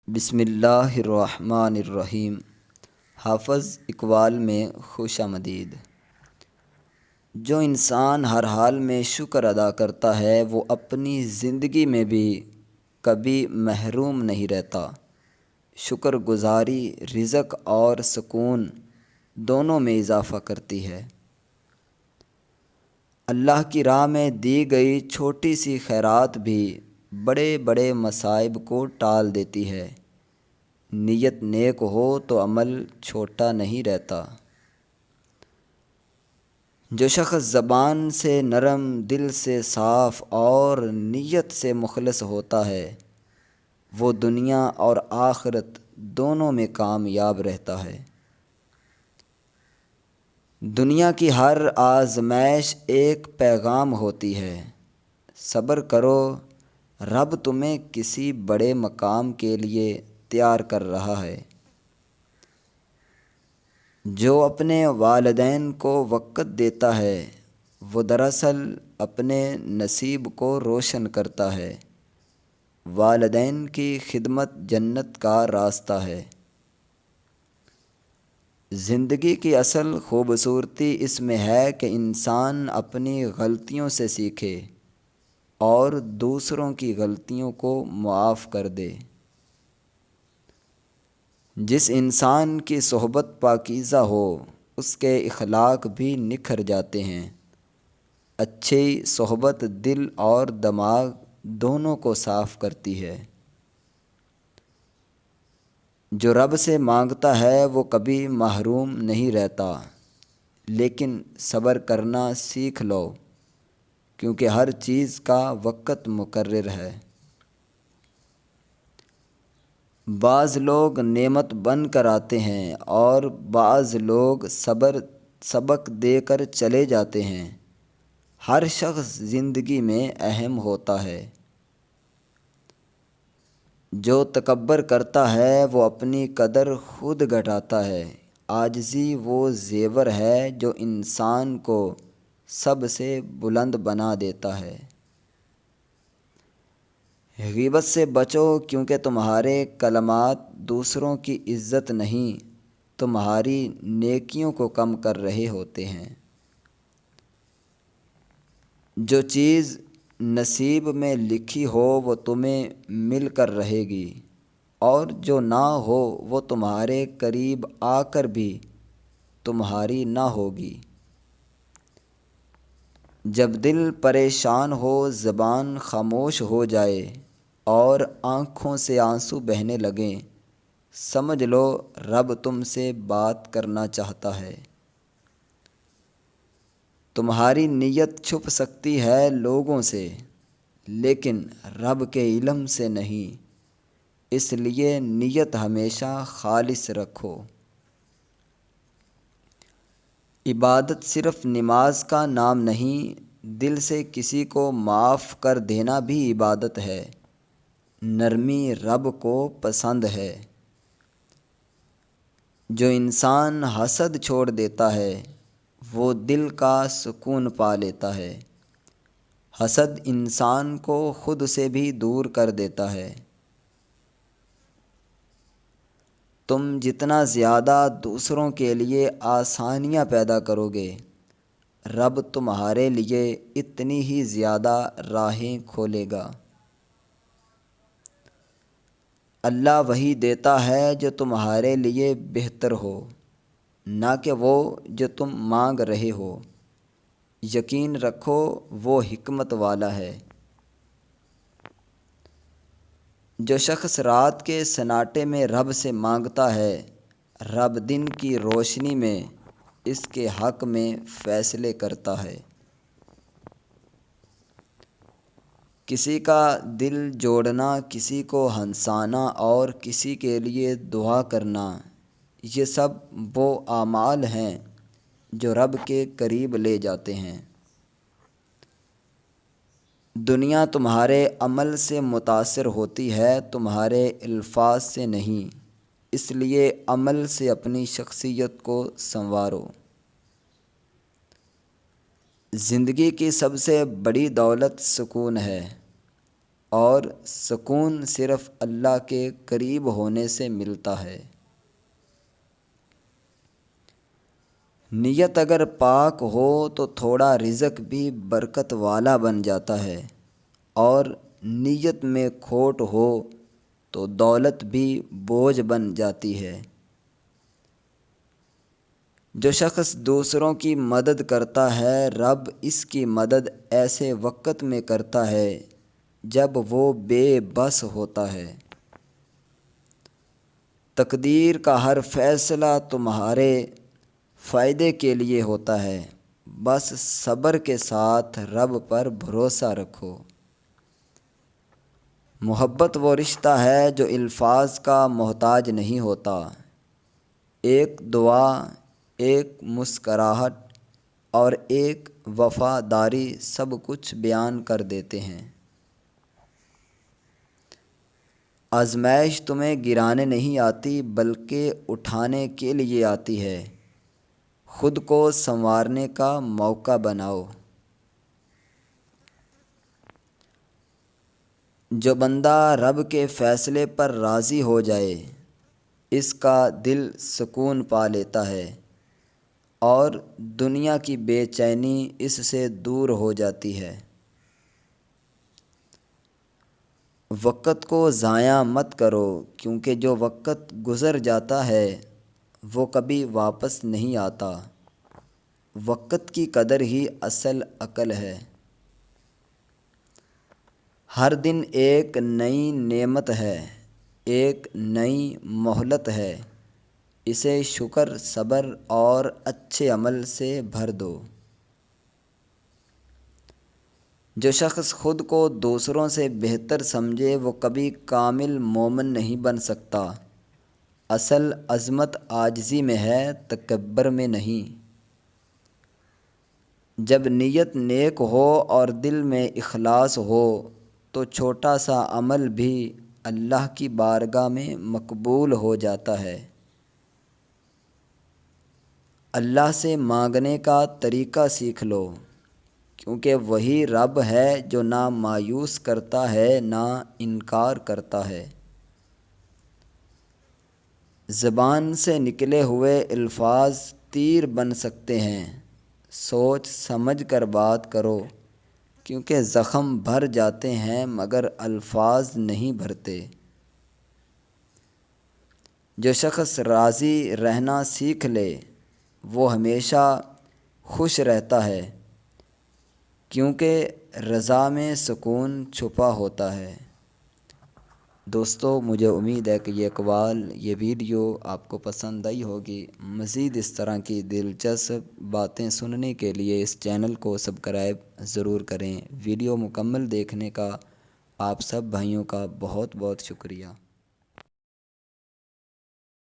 بسم اللہ الرحمن الرحیم۔ حافظ اقبال میں خوش آمدید۔ جو انسان ہر حال میں شکر ادا کرتا ہے وہ اپنی زندگی میں بھی کبھی محروم نہیں رہتا۔ شکر گزاری رزق اور سکون دونوں میں اضافہ کرتی ہے۔ اللہ کی راہ میں دی گئی چھوٹی سی خیرات بھی بڑے بڑے مصائب کو ٹال دیتی ہے۔ نیت نیک ہو تو عمل چھوٹا نہیں رہتا۔ جو شخص زبان سے نرم، دل سے صاف اور نیت سے مخلص ہوتا ہے وہ دنیا اور آخرت دونوں میں کامیاب رہتا ہے۔ دنیا کی ہر آزمائش ایک پیغام ہوتی ہے۔ صبر کرو، رب تمہیں کسی بڑے مقام کے لیے تیار کر رہا ہے۔ جو اپنے والدین کو وقت دیتا ہے وہ دراصل اپنے نصیب کو روشن کرتا ہے۔ والدین کی خدمت جنت کا راستہ ہے۔ زندگی کی اصل خوبصورتی اس میں ہے کہ انسان اپنی غلطیوں سے سیکھے اور دوسروں کی غلطیوں کو معاف کر دے۔ جس انسان کی صحبت پاکیزہ ہو اس کے اخلاق بھی نکھر جاتے ہیں۔ اچھی صحبت دل اور دماغ دونوں کو صاف کرتی ہے۔ جو رب سے مانگتا ہے وہ کبھی محروم نہیں رہتا، لیکن صبر کرنا سیکھ لو کیونکہ ہر چیز کا وقت مقرر ہے۔ بعض لوگ نعمت بن کر آتے ہیں اور بعض لوگ سبق دے کر چلے جاتے ہیں۔ ہر شخص زندگی میں اہم ہوتا ہے۔ جو تکبر کرتا ہے وہ اپنی قدر خود گھٹاتا ہے۔ عاجزی وہ زیور ہے جو انسان کو سب سے بلند بنا دیتا ہے۔ غیبت سے بچو کیونکہ تمہارے کلمات دوسروں کی عزت نہیں تمہاری نیکیوں کو کم کر رہے ہوتے ہیں۔ جو چیز نصیب میں لکھی ہو وہ تمہیں مل کر رہے گی اور جو نہ ہو وہ تمہارے قریب آ کر بھی تمہاری نہ ہوگی۔ جب دل پریشان ہو زبان خاموش ہو جائے اور آنکھوں سے آنسو بہنے لگیں سمجھ لو رب تم سے بات کرنا چاہتا ہے۔ تمہاری نیت چھپ سکتی ہے لوگوں سے لیکن رب کے علم سے نہیں، اس لیے نیت ہمیشہ خالص رکھو۔ عبادت صرف نماز کا نام نہیں، دل سے کسی کو معاف کر دینا بھی عبادت ہے۔ نرمی رب کو پسند ہے۔ جو انسان حسد چھوڑ دیتا ہے وہ دل کا سکون پا لیتا ہے۔ حسد انسان کو خود سے بھی دور کر دیتا ہے۔ تم جتنا زیادہ دوسروں کے لیے آسانیاں پیدا کرو گے رب تمہارے لیے اتنی ہی زیادہ راہیں کھولے گا۔ اللہ وہی دیتا ہے جو تمہارے لیے بہتر ہو، نہ کہ وہ جو تم مانگ رہے ہو۔ یقین رکھو وہ حکمت والا ہے۔ جو شخص رات کے سناٹے میں رب سے مانگتا ہے رب دن کی روشنی میں اس کے حق میں فیصلے کرتا ہے۔ کسی کا دل جوڑنا، کسی کو ہنسانا اور کسی کے لیے دعا کرنا یہ سب وہ اعمال ہیں جو رب کے قریب لے جاتے ہیں۔ دنیا تمہارے عمل سے متاثر ہوتی ہے تمہارے الفاظ سے نہیں، اس لیے عمل سے اپنی شخصیت کو سنوارو۔ زندگی کی سب سے بڑی دولت سکون ہے اور سکون صرف اللہ کے قریب ہونے سے ملتا ہے۔ نیت اگر پاک ہو تو تھوڑا رزق بھی برکت والا بن جاتا ہے، اور نیت میں کھوٹ ہو تو دولت بھی بوجھ بن جاتی ہے۔ جو شخص دوسروں کی مدد کرتا ہے، رب اس کی مدد ایسے وقت میں کرتا ہے جب وہ بے بس ہوتا ہے۔ تقدیر کا ہر فیصلہ تمہارے فائدے کے لیے ہوتا ہے، بس صبر کے ساتھ رب پر بھروسہ رکھو۔ محبت وہ رشتہ ہے جو الفاظ کا محتاج نہیں ہوتا۔ ایک دعا، ایک مسکراہٹ اور ایک وفاداری سب کچھ بیان کر دیتے ہیں۔ آزمائش تمہیں گرانے نہیں آتی بلکہ اٹھانے کے لیے آتی ہے۔ خود کو سنوارنے کا موقع بناؤ۔ جو بندہ رب کے فیصلے پر راضی ہو جائے، اس کا دل سکون پا لیتا ہے اور دنیا کی بے چینی اس سے دور ہو جاتی ہے۔ وقت کو ضائع مت کرو، کیونکہ جو وقت گزر جاتا ہے وہ کبھی واپس نہیں آتا۔ وقت کی قدر ہی اصل عقل ہے۔ ہر دن ایک نئی نعمت ہے، ایک نئی مہلت ہے، اسے شکر، صبر اور اچھے عمل سے بھر دو۔ جو شخص خود کو دوسروں سے بہتر سمجھے وہ کبھی کامل مومن نہیں بن سکتا۔ اصل عظمت عاجزی میں ہے، تکبر میں نہیں۔ جب نیت نیک ہو اور دل میں اخلاص ہو تو چھوٹا سا عمل بھی اللہ کی بارگاہ میں مقبول ہو جاتا ہے۔ اللہ سے مانگنے کا طریقہ سیکھ لو، کیونکہ وہی رب ہے جو نہ مایوس کرتا ہے نہ انکار کرتا ہے۔ زبان سے نکلے ہوئے الفاظ تیر بن سکتے ہیں، سوچ سمجھ کر بات کرو، کیونکہ زخم بھر جاتے ہیں مگر الفاظ نہیں بھرتے۔ جو شخص راضی رہنا سیکھ لے وہ ہمیشہ خوش رہتا ہے، کیونکہ رضا میں سکون چھپا ہوتا ہے۔ دوستو، مجھے امید ہے کہ یہ ویڈیو آپ کو پسند آئی ہوگی۔ مزید اس طرح کی دلچسپ باتیں سننے کے لیے اس چینل کو سبسکرائب ضرور کریں۔ ویڈیو مکمل دیکھنے کا آپ سب بھائیوں کا بہت بہت شکریہ۔